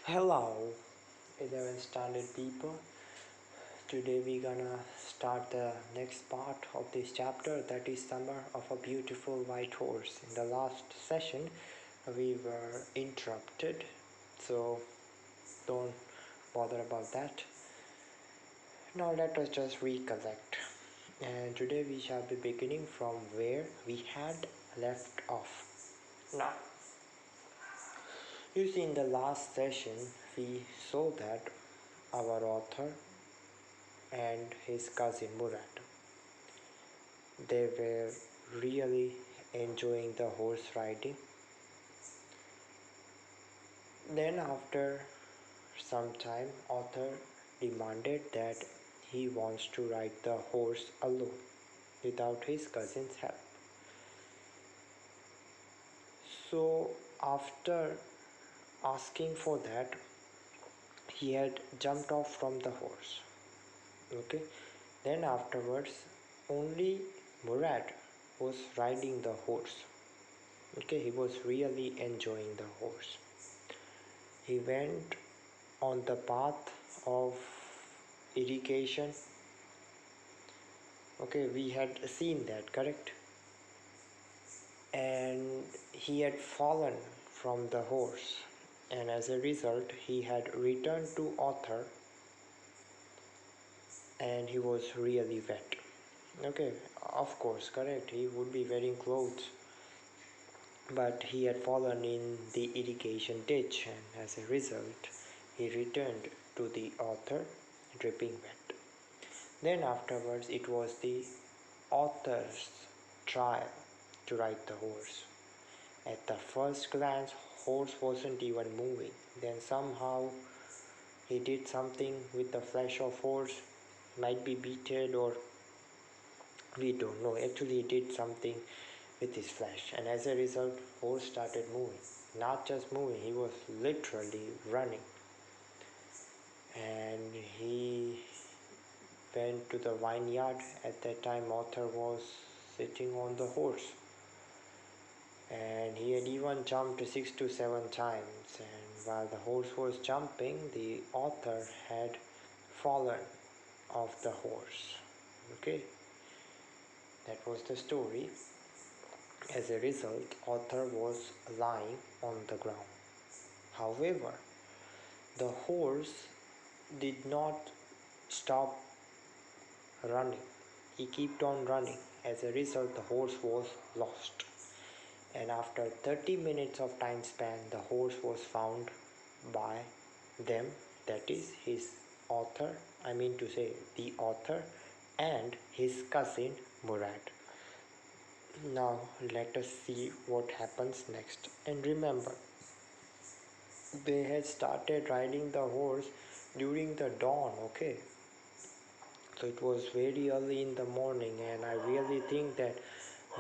Hello, 11th standard people. Today we're gonna start the next part of this chapter, that is Summer of a Beautiful White Horse. In the last session, we were interrupted, so don't bother about that. Now let us just recollect. And today we shall be beginning from where we had left off. Now, you see, in the last session, we saw that our author and his cousin Murad, they were really enjoying the horse riding. Then after some time, author demanded that he wants to ride the horse alone without his cousin's help. So after asking for that, he had jumped off from the horse. Okay, then afterwards only Murad was riding the horse. Okay, he was really enjoying the horse. He went on the path of irrigation. Okay, we had seen that, correct? And he had fallen from the horse, and as a result he had returned to author, and he was really wet. Okay, of course, correct, he would be wearing clothes, but he had fallen in the irrigation ditch, and as a result he returned to the author dripping wet. Then afterwards it was the author's trial to ride the horse. At the first glance, horse wasn't even moving. Then somehow he did something with the flesh of horse, might be beaten or we don't know. Actually, he did something with his flesh, and as a result, horse started moving. Not just moving, he was literally running. And he went to the vineyard. At that time, author was sitting on the horse, and he had even jumped 6 to 7 times, and while the horse was jumping, the author had fallen off the horse. Okay, that was the story. As a result, author was lying on the ground. However, the horse did not stop running. He kept on running. As a result, the horse was lost. And after 30 minutes of time span, the horse was found by them, that is his author, I mean to say the author and his cousin Murad. Now let us see what happens next. And remember, they had started riding the horse during the dawn. Okay, so it was very early in the morning, and I really think that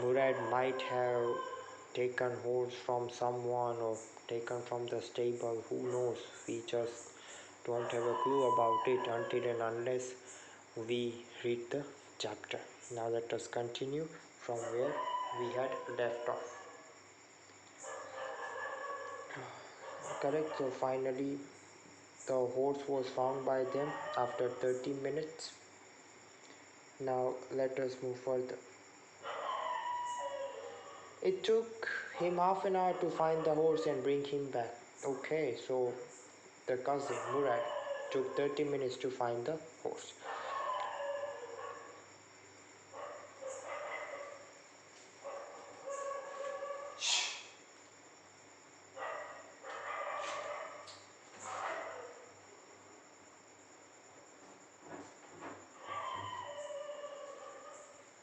Murad might have taken horse from someone or taken from the stable. Who knows? We just don't have a clue about it until and unless we read the chapter. Now let us continue from where we had left off. Correct. So finally the horse was found by them after 30 minutes. Now let us move further. It took him half an hour to find the horse and bring him back. Okay, so the cousin Murad took 30 minutes to find the horse.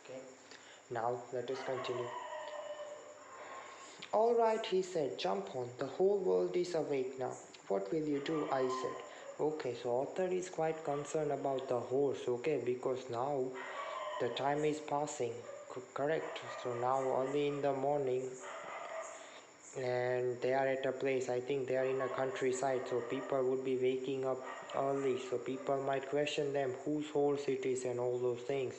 Okay, now let us continue. All right, he said, jump on. The whole world is awake now. What will you do? I said. Okay, so author is quite concerned about the horse, okay, because now the time is passing. Correct. So now early in the morning, and they are at a place, I think they are in a countryside, so people would be waking up early, so people might question them whose horse it is and all those things.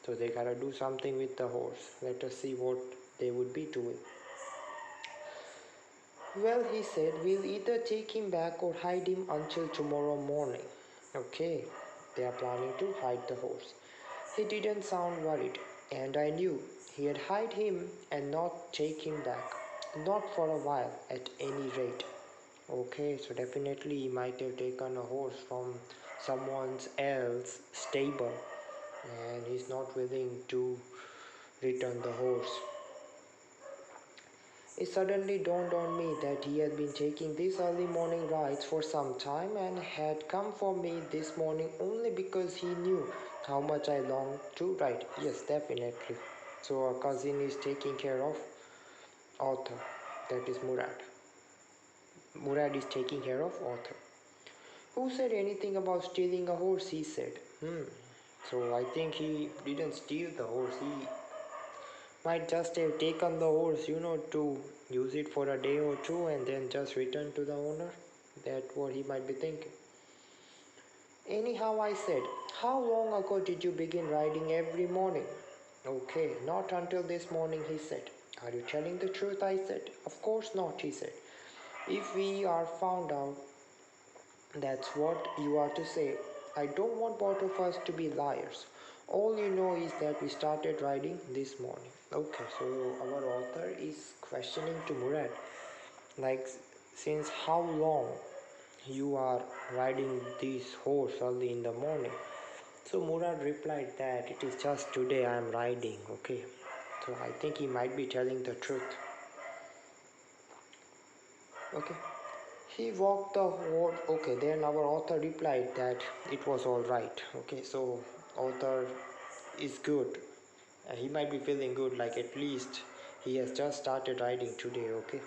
So they gotta do something with the horse. Let us see what they would be doing. Well, he said, we'll either take him back or hide him until tomorrow morning. Okay, they are planning to hide the horse. He didn't sound worried, and I knew he'd hide him and not take him back. Not for a while, at any rate. Okay, so definitely he might have taken a horse from someone else's stable, and he's not willing to return the horse. It suddenly dawned on me that he had been taking these early morning rides for some time and had come for me this morning only because he knew how much I longed to ride. Yes, definitely. So our cousin is taking care of Arthur, that is Murad. Murad is taking care of Arthur. Who said anything about stealing a horse? He said. So I think he didn't steal the horse. He might just have taken the horse, to use it for a day or two and then just return to the owner. That's what he might be thinking. Anyhow, I said, how long ago did you begin riding every morning? Okay, not until this morning, he said. Are you telling the truth? I said. Of course not, he said. If we are found out, that's what you are to say. I don't want both of us to be liars. All you know is that we started riding this morning. Okay, so our author is questioning to Murad, like, since how long you are riding this horse early in the morning. So Murad replied that it is just today I am riding. Okay, so I think he might be telling the truth. Okay. He walked the whole. Okay, then our author replied that it was all right. Okay, so author is good. He might be feeling good, like at least he has just started writing today. Okay.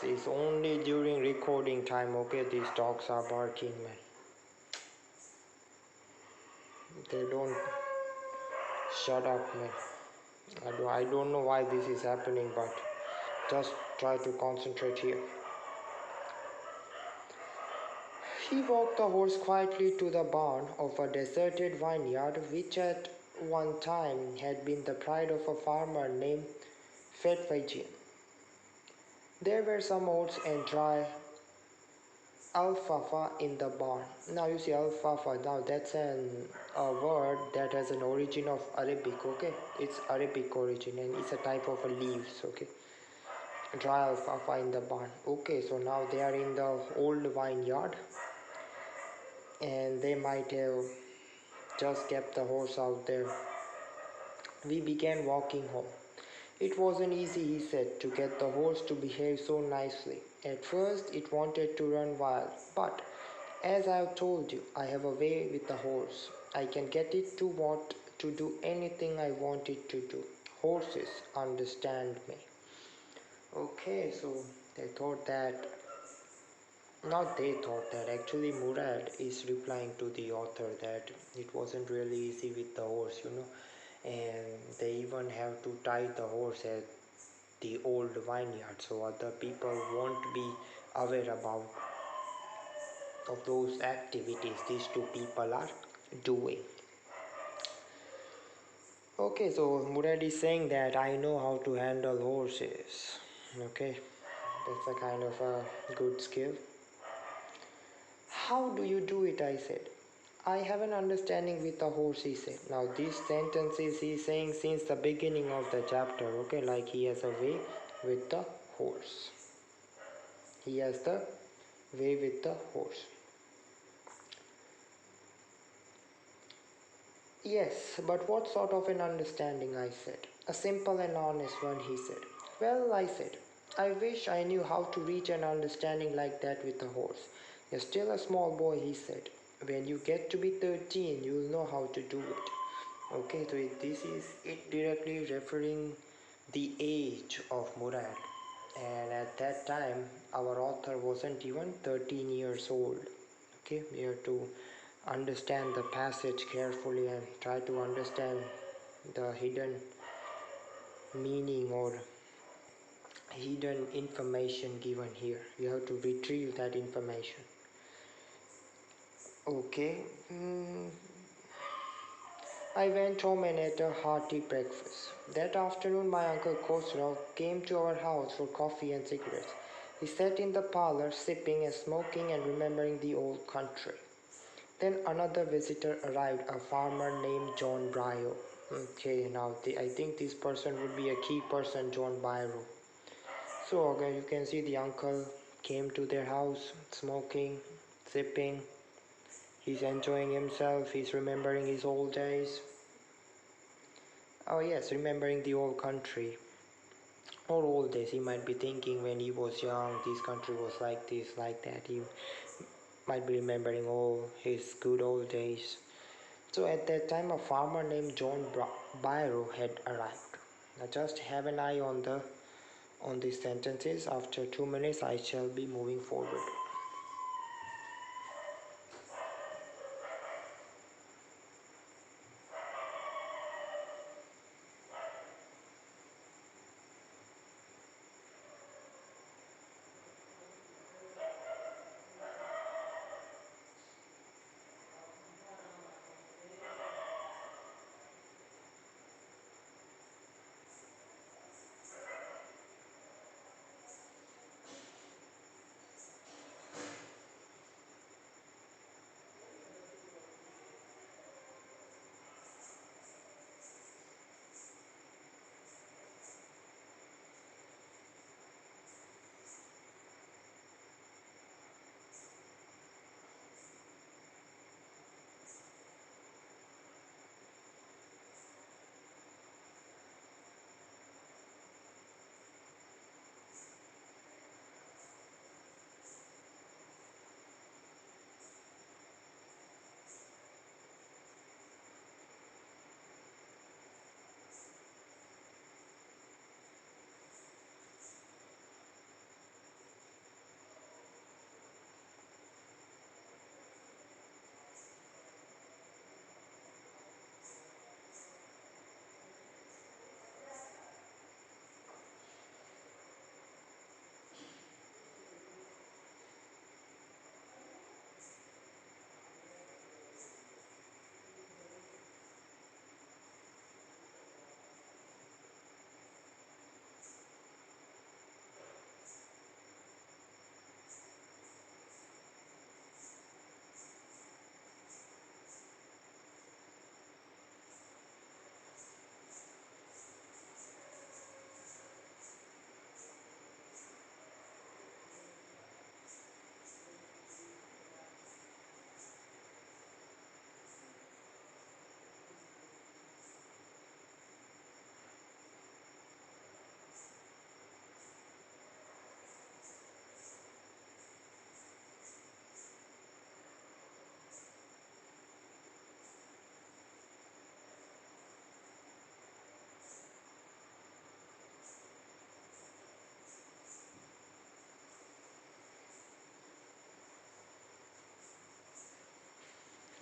It's only during recording time. Okay, these dogs are barking, man. They don't shut up, man. I don't know why this is happening, but just try to concentrate here. He walked the horse quietly to the barn of a deserted vineyard which at one time had been the pride of a farmer named Fetwajian. There were some oats and dry alfalfa in the barn. Now you see alfalfa, now that's a word that has an origin of Arabic, okay? It's Arabic origin and it's a type of a leaves, okay? Dry alfalfa in the barn. Okay, so now they are in the old vineyard and they might have just kept the horse out there. We began walking home. It wasn't easy, he said, to get the horse to behave so nicely. At first, it wanted to run wild, but as I've told you, I have a way with the horse. I can get it to want to do anything I want it to do. Horses understand me. Okay, so they thought that, not they thought that, actually, Murad is replying to the author that it wasn't really easy with the horse. And they even have to tie the horse at the old vineyard so other people won't be aware about of those activities these two people are doing. Okay, so Murad is saying that I know how to handle horses. Okay, that's a kind of a good skill. How do you do it? I said. I have an understanding with the horse, he said. Now, these sentences he's saying since the beginning of the chapter, okay, like he has a way with the horse. He has the way with the horse. Yes, but what sort of an understanding? I said. A simple and honest one, he said. Well, I said, I wish I knew how to reach an understanding like that with a horse. You're still a small boy, he said. When you get to be 13, you'll know how to do it. Okay, so this is it directly referring the age of Murad. And at that time, our author wasn't even 13 years old. Okay, we have to understand the passage carefully and try to understand the hidden meaning or hidden information given here. You have to retrieve that information. Okay. I went home and ate a hearty breakfast. That afternoon, my uncle Khosrow came to our house for coffee and cigarettes. He sat in the parlor, sipping and smoking and remembering the old country. Then another visitor arrived, a farmer named John Brio. Okay, now I think this person would be a key person, John Biro. So okay, you can see the uncle came to their house, smoking, sipping. He's enjoying himself. He's remembering his old days. Oh yes, remembering the old country or old days. He might be thinking when he was young, this country was like this, like that. He might be remembering all his good old days. So at that time, a farmer named John Biro had arrived. Now just have an eye on these sentences. After 2 minutes, I shall be moving forward.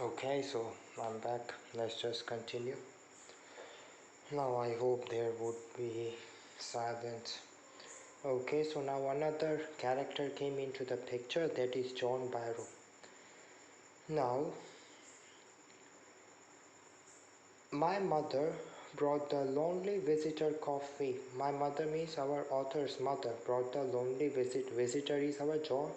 Okay, so I'm back. Let's just continue. Now I hope there would be silence. Okay, so now another character came into the picture, that is John Biro. Now, my mother brought the lonely visitor coffee. My mother means our author's mother brought the lonely visitor is our John.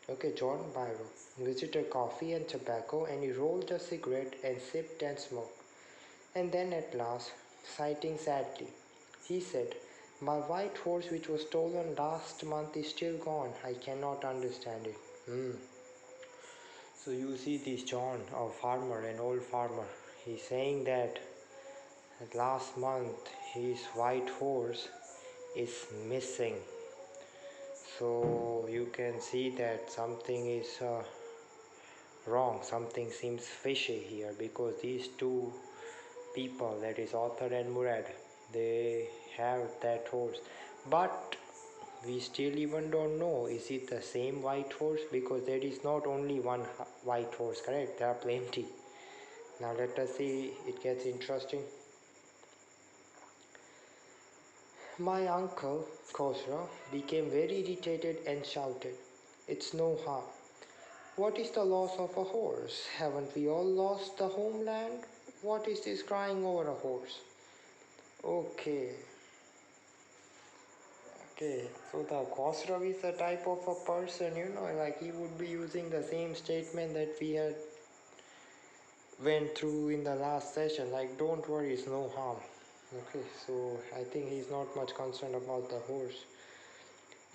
Okay, John Biro. Visitor coffee and tobacco, and he rolled a cigarette and sipped and smoked. And then at last, sighing sadly, he said, "My white horse, which was stolen last month, is still gone. I cannot understand it." So you see this John, a farmer, an old farmer. He's saying that last month his white horse is missing. So you can see that something is wrong. Something seems fishy here because these two people, that is Author and Murad, they have that horse. But we still even don't know, is it the same white horse? Because there is not only one white horse, correct? There are plenty. Now let us see, it gets interesting. My uncle, Khosrow, became very irritated and shouted, "It's no harm. What is the loss of a horse? Haven't we all lost the homeland? What is this crying over a horse?" Okay, okay, so the Khosrow is a type of a person, like he would be using the same statement that we had went through in the last session, like don't worry, it's no harm. Okay, so I think he's not much concerned about the horse.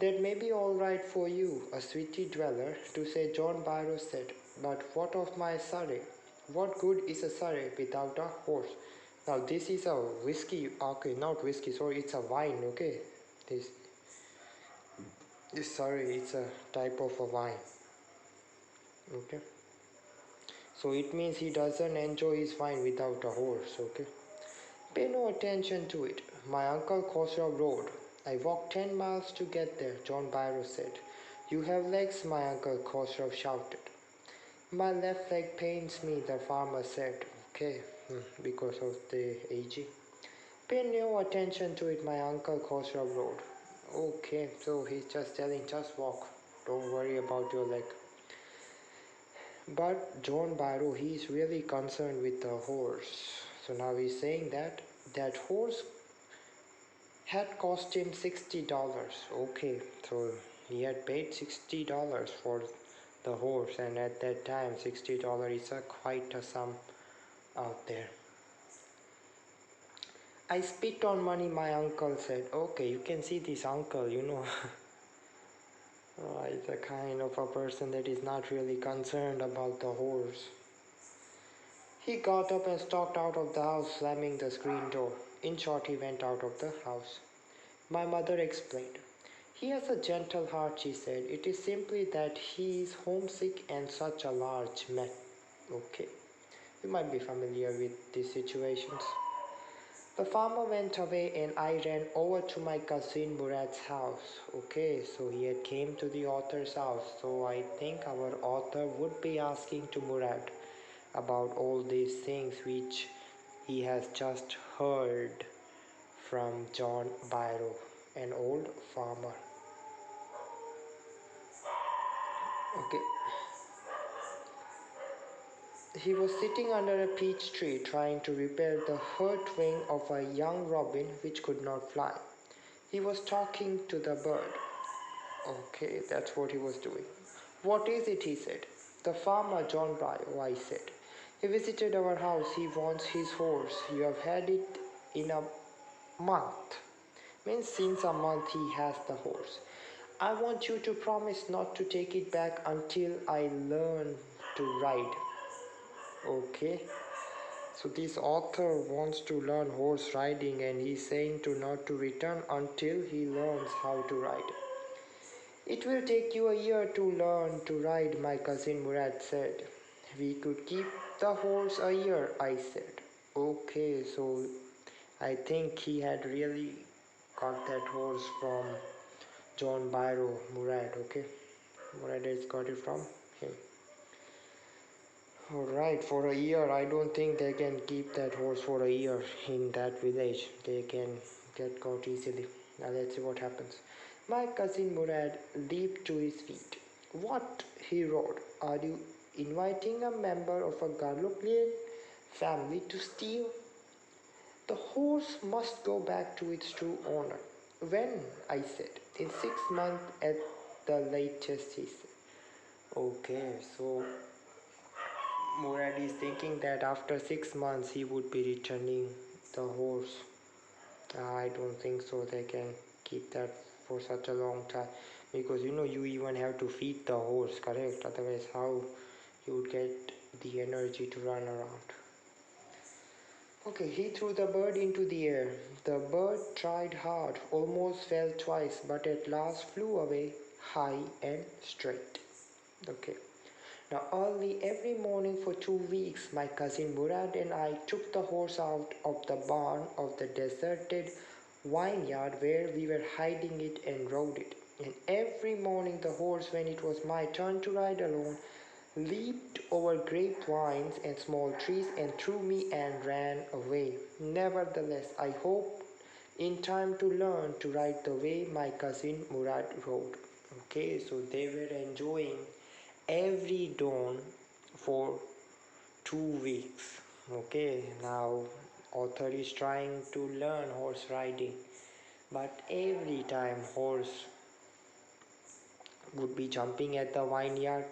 That may be all right for you, a city dweller, to say, John Barrow said, but what of my Surrey? What good is a Surrey without a horse? Now this is a whiskey, okay, not whiskey, sorry, it's a wine, okay? This, this Surrey, it's a type of a wine, okay? So it means he doesn't enjoy his wine without a horse, okay? Pay no attention to it. My uncle Khosrow rode. I walked 10 miles to get there, John Barrow said. You have legs, my uncle Khosrow shouted. My left leg pains me, the farmer said. Okay, because of the aging. Pay no attention to it, my uncle Khosrow rode. Okay, so he's just telling, just walk. Don't worry about your leg. But John Barrow, he's really concerned with the horse. So now he's saying that that horse had cost him $60. Okay, so he had paid $60 for the horse, and at that time, $60 is quite a sum out there. I spit on money, my uncle said. Okay, you can see this uncle, he's a kind of a person that is not really concerned about the horse. He got up and stalked out of the house, slamming the screen door. In short, he went out of the house. My mother explained. He has a gentle heart, she said. It is simply that he is homesick and such a large man. Okay, you might be familiar with these situations. The farmer went away and I ran over to my cousin Murad's house. Okay, so he had came to the author's house. So I think our author would be asking to Murad about all these things which he has just heard from John Barrow, an old farmer. Okay. He was sitting under a peach tree trying to repair the hurt wing of a young robin which could not fly. He was talking to the bird. Okay, that's what he was doing. What is it? He said. The farmer, John Barrow, I said. He visited our house. He wants his horse. You have had it in a month. Means since a month he has the horse. I want you to promise not to take it back until I learn to ride. Okay. So this author wants to learn horse riding and he's saying to not to return until he learns how to ride. It will take you a year to learn to ride, my cousin Murad said. We could keep the horse a year, I said. Okay, so I think he had really got that horse from John Barrow Murad, okay? Murad has got it from him. Alright, for a year, I don't think they can keep that horse for a year in that village. They can get caught easily. Now let's see what happens. My cousin Murad leaped to his feet. What? He roared. Are you inviting a member of a Garloclian family to steal? The horse must go back to its true owner. When? I said. In 6 months at the latest, he said. Okay, so Murad is thinking that after 6 months he would be returning the horse. I don't think so. They can keep that for such a long time because you even have to feed the horse, correct? Otherwise, how you would get the energy to run around? Okay, he threw the bird into the air. The bird tried hard, almost fell twice, but at last flew away high and straight. Okay. Now, early every morning for 2 weeks, my cousin Murad and I took the horse out of the barn of the deserted vineyard where we were hiding it and rode it. And every morning, the horse, when it was my turn to ride alone, leaped over grapevines and small trees and threw me and ran away. Nevertheless, I hoped in time to learn to ride the way my cousin Murad rode. Okay, so they were enjoying every dawn for 2 weeks. Okay, now author is trying to learn horse riding, but every time horse would be jumping at the vineyard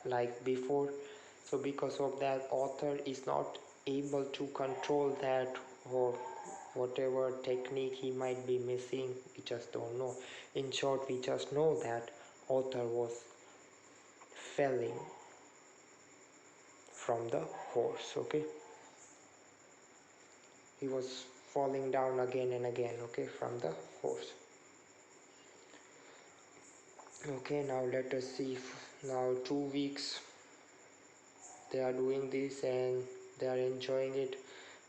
like before. So because of that, author is not able to control that, or whatever technique he might be missing, we just don't know. In short, we just know that author was falling from the horse. Okay, he was falling down again and again, okay, from the horse. Okay, now let us see. Now 2 weeks they are doing this and they are enjoying it.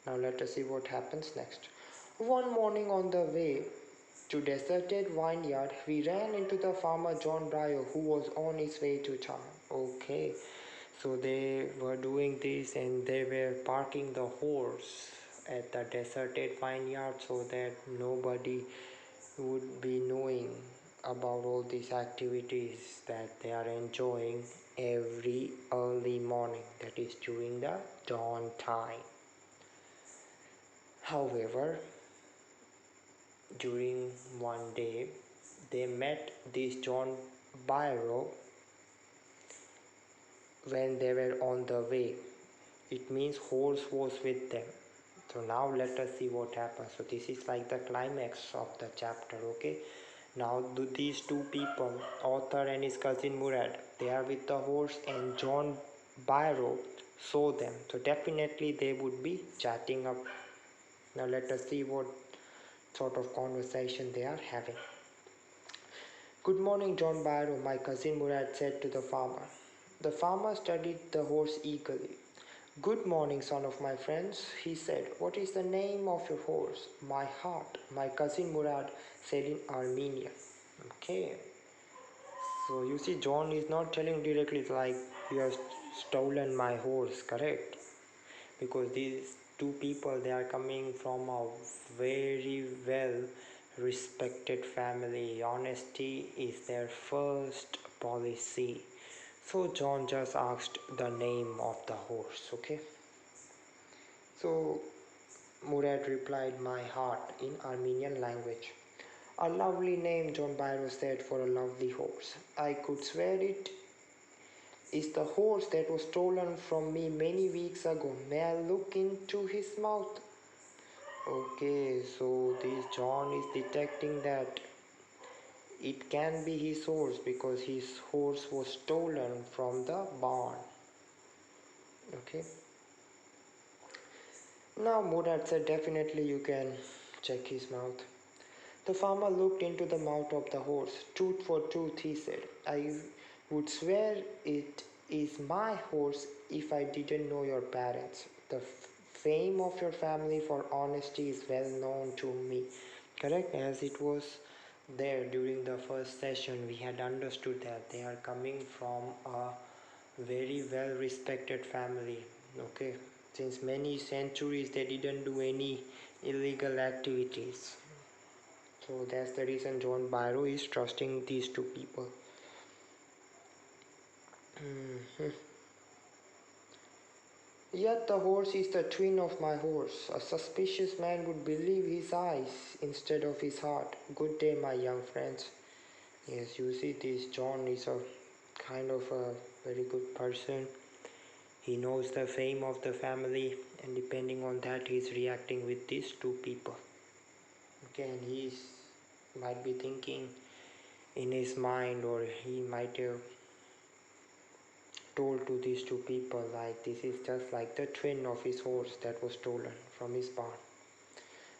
Now let us see what happens next. One morning on the way to deserted vineyard, we ran into the farmer John Bryo, who was on his way to town. Okay, so they were doing this and they were parking the horse at the deserted vineyard so that nobody would be knowing about all these activities that they are enjoying every early morning, that is during the dawn time. However, during one day they met this John Byro when they were on the way. It means horse was with them. So now let us see what happens. So this is like the climax of the chapter. Okay, now these two people, author and his cousin Murad, they are with the horse and John Byro saw them. So definitely they would be chatting up. Now let us see what sort of conversation they are having. Good morning, John Byro, my cousin Murad said to the farmer. The farmer studied the horse eagerly. Good morning, son of my friends, he said. What is the name of your horse? My heart, my cousin Murad said in Armenian. Okay, so you see, John is not telling directly like you have stolen my horse, correct? Because these two people, they are coming from a very well respected family. Honesty is their first policy. So John just asked the name of the horse. Okay, so Murad replied, my heart, in Armenian language. A lovely name, John Byro said, for a lovely horse. I could swear it is the horse that was stolen from me many weeks ago. May I look into his mouth? Okay, so this John is detecting that it can be his horse because his horse was stolen from the barn. Okay. Now Murad said, definitely you can check his mouth. The farmer looked into the mouth of the horse. Tooth for tooth, he said. I would swear it is my horse if I didn't know your parents. The fame of your family for honesty is well known to me. Correct? As it was there during the first session, we had understood that they are coming from a very well respected family. Okay, since many centuries they didn't do any illegal activities. So that's the reason John Byro is trusting these two people. Mhm. Yet the horse is the twin of my horse. A suspicious man would believe his eyes instead of his heart. Good day, my young friends. Yes, you see, this John is a kind of a very good person. He knows the fame of the family, and depending on that, he's reacting with these two people. Okay, and he might be thinking in his mind, or he might have told to these two people like this is just like the twin of his horse that was stolen from his barn.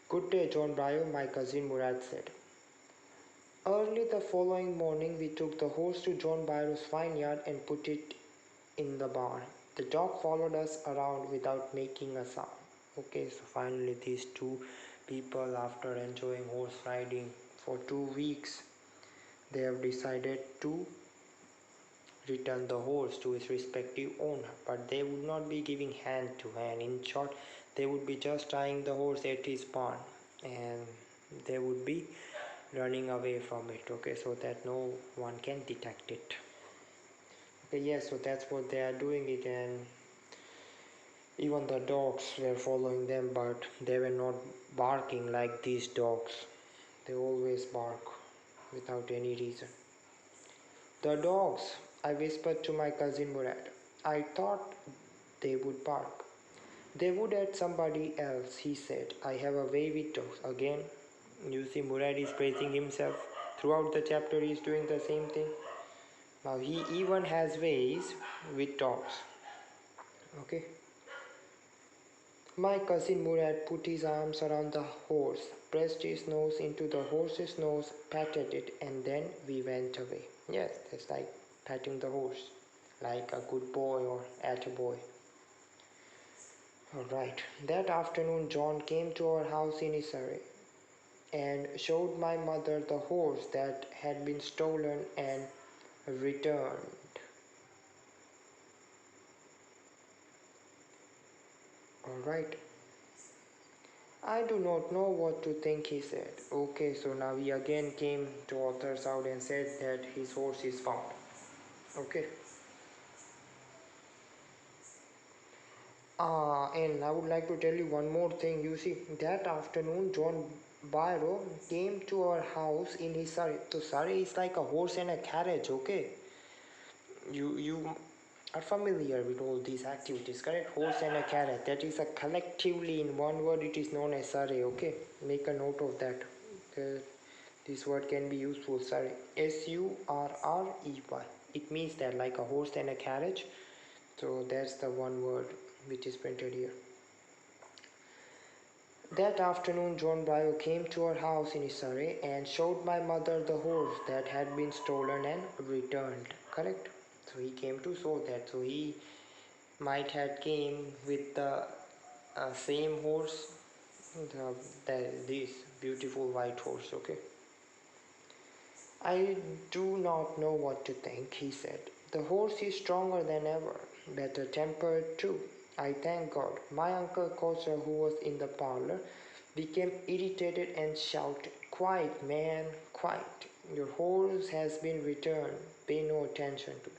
Good day, John Bryo, my cousin Murad said. Early the following morning, we took the horse to John Byro's vineyard and put it in the barn. The dog followed us around without making a sound. Okay, so finally, these two people, after enjoying horse riding for 2 weeks, they have decided to return the horse to its respective owner, but they would not be giving hand to hand. In short, they would be just tying the horse at his barn, and they would be running away from it, okay, so that no one can detect it. Okay, yes, so that's what they are doing it, and even the dogs were following them, but they were not barking like these dogs. They always bark without any reason. The dogs, I whispered to my cousin Murad. I thought they would bark. They would at somebody else, he said. I have a way with dogs. Again, you see, Murad is praising himself. Throughout the chapter, he is doing the same thing. Now, he even has ways with dogs. Okay. My cousin Murad put his arms around the horse, pressed his nose into the horse's nose, patted it, and then we went away. Yes, that's like patting the horse, like a good boy or attaboy. Alright, that afternoon John came to our house in Isare and showed my mother the horse that had been stolen and returned. Alright. I do not know what to think, he said. Okay, so now he again came to Arthur's house and said that his horse is found. Okay. And I would like to tell you one more thing. You see, that afternoon, John Byro came to our house in his Surrey. So Surrey is like a horse and a carriage, okay? You are familiar with all these activities, correct? Horse and a carriage. That is a collectively in one word. It is known as Surrey, okay? Make a note of that. This word can be useful. Surrey. Surrey. It means that like a horse and a carriage. So that's the one word which is printed here. That afternoon, John Bio came to our house in Surrey and showed my mother the horse that had been stolen and returned. Correct? So he came to show that. So he might have came with the same horse, this beautiful white horse. Okay. I do not know what to think, he said. The horse is stronger than ever, better tempered too. I thank God. My uncle Kosa, who was in the parlor, became irritated and shouted, Quiet, man, quiet. Your horse has been returned. Pay no attention to it.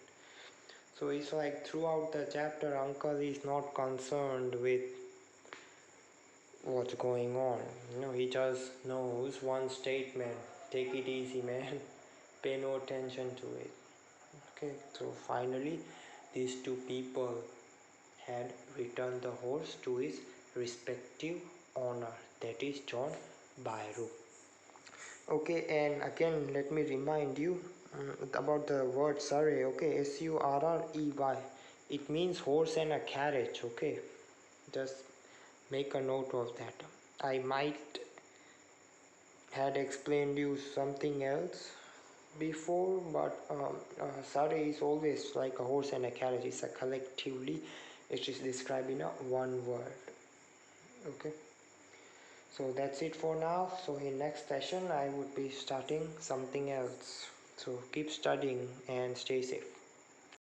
So it's like throughout the chapter, uncle is not concerned with what's going on. He just knows one statement. Take it easy, man. Pay no attention to it. Okay, so finally, these two people had returned the horse to his respective owner, that is John Byro. Okay, and again, let me remind you about the word Surrey. Okay, Surrey. It means horse and a carriage. Okay, just make a note of that. I might had explained you something else before, but Surrey is always like a horse and a carriage. It's a collectively, it is described in a one word. Okay, so that's it for now. So in next session I would be starting something else. So keep studying and stay safe.